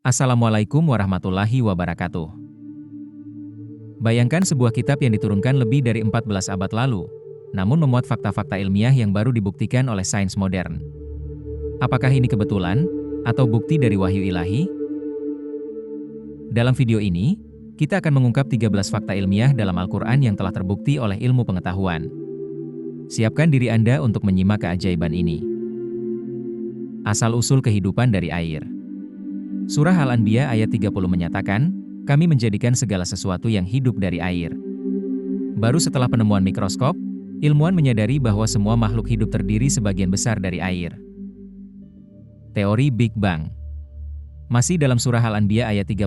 Assalamualaikum warahmatullahi wabarakatuh. Bayangkan sebuah kitab yang diturunkan lebih dari 14 abad lalu, namun memuat fakta-fakta ilmiah yang baru dibuktikan oleh sains modern. Apakah ini kebetulan, atau bukti dari wahyu ilahi? Dalam video ini, kita akan mengungkap 13 fakta ilmiah dalam Al-Quran yang telah terbukti oleh ilmu pengetahuan. Siapkan diri Anda untuk menyimak keajaiban ini. Asal-usul kehidupan dari air. Surah Al-Anbiya ayat 30 menyatakan, kami menjadikan segala sesuatu yang hidup dari air. Baru setelah penemuan mikroskop, ilmuwan menyadari bahwa semua makhluk hidup terdiri sebagian besar dari air. Teori Big Bang. Masih dalam surah Al-Anbiya ayat 30,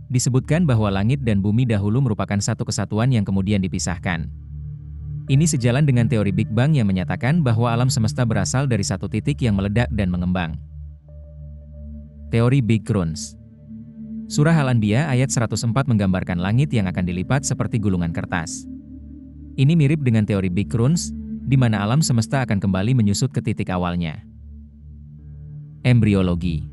disebutkan bahwa langit dan bumi dahulu merupakan satu kesatuan yang kemudian dipisahkan. Ini sejalan dengan teori Big Bang yang menyatakan bahwa alam semesta berasal dari satu titik yang meledak dan mengembang. Teori Big Crunch. Surah Al-Anbiya ayat 104 menggambarkan langit yang akan dilipat seperti gulungan kertas. Ini mirip dengan teori Big Crunch, di mana alam semesta akan kembali menyusut ke titik awalnya. Embriologi.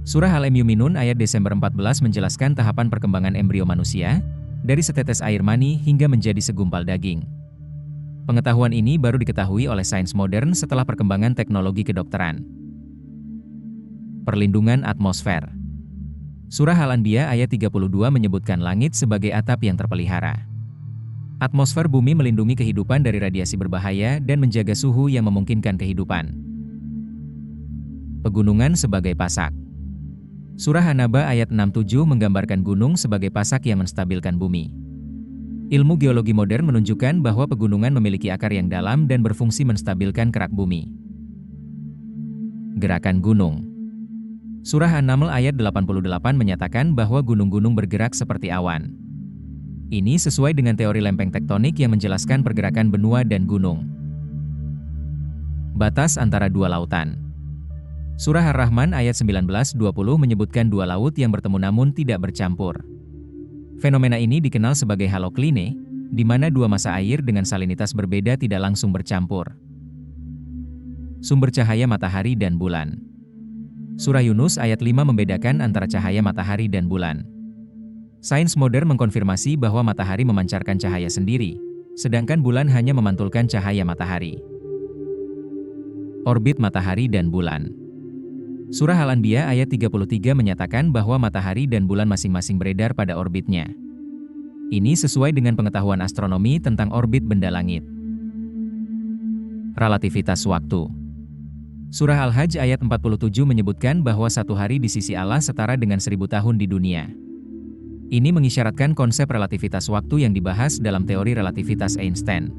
Surah Al-Mu'minun ayat Desember 14 menjelaskan tahapan perkembangan embrio manusia, dari setetes air mani hingga menjadi segumpal daging. Pengetahuan ini baru diketahui oleh sains modern setelah perkembangan teknologi kedokteran. Perlindungan atmosfer. Surah Al-Anbiya ayat 32 menyebutkan langit sebagai atap yang terpelihara. Atmosfer bumi melindungi kehidupan dari radiasi berbahaya dan menjaga suhu yang memungkinkan kehidupan. Pegunungan sebagai pasak. Surah An-Naba ayat 67 menggambarkan gunung sebagai pasak yang menstabilkan bumi. Ilmu geologi modern menunjukkan bahwa pegunungan memiliki akar yang dalam dan berfungsi menstabilkan kerak bumi. Gerakan gunung. Surah An-Naml ayat 88 menyatakan bahwa gunung-gunung bergerak seperti awan. Ini sesuai dengan teori lempeng tektonik yang menjelaskan pergerakan benua dan gunung. Batas antara dua lautan. Surah Ar-Rahman ayat 19-20 menyebutkan dua laut yang bertemu namun tidak bercampur. Fenomena ini dikenal sebagai halokline, di mana dua massa air dengan salinitas berbeda tidak langsung bercampur. Sumber cahaya matahari dan bulan. Surah Yunus ayat 5 membedakan antara cahaya matahari dan bulan. Sains modern mengkonfirmasi bahwa matahari memancarkan cahaya sendiri, sedangkan bulan hanya memantulkan cahaya matahari. Orbit matahari dan bulan. Surah Al-Anbiya ayat 33 menyatakan bahwa matahari dan bulan masing-masing beredar pada orbitnya. Ini sesuai dengan pengetahuan astronomi tentang orbit benda langit. Relativitas waktu. Surah Al-Hajj ayat 47 menyebutkan bahwa satu hari di sisi Allah setara dengan 1000 tahun di dunia. Ini mengisyaratkan konsep relativitas waktu yang dibahas dalam teori relativitas Einstein.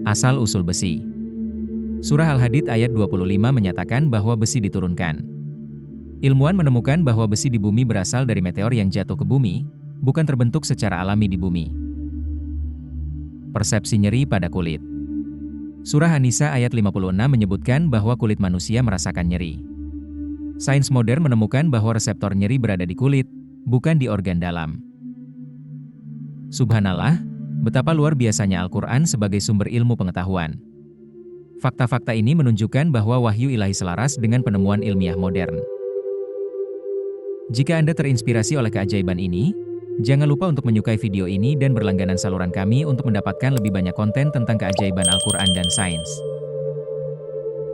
Asal-usul besi. Surah Al-Hadid ayat 25 menyatakan bahwa besi diturunkan. Ilmuwan menemukan bahwa besi di bumi berasal dari meteor yang jatuh ke bumi, bukan terbentuk secara alami di bumi. Persepsi nyeri pada kulit. Surah An-Nisa ayat 56 menyebutkan bahwa kulit manusia merasakan nyeri. Sains modern menemukan bahwa reseptor nyeri berada di kulit, bukan di organ dalam. Subhanallah, betapa luar biasanya Al-Quran sebagai sumber ilmu pengetahuan. Fakta-fakta ini menunjukkan bahwa wahyu ilahi selaras dengan penemuan ilmiah modern. Jika Anda terinspirasi oleh keajaiban ini, jangan lupa untuk menyukai video ini dan berlangganan saluran kami untuk mendapatkan lebih banyak konten tentang keajaiban Al-Quran dan sains.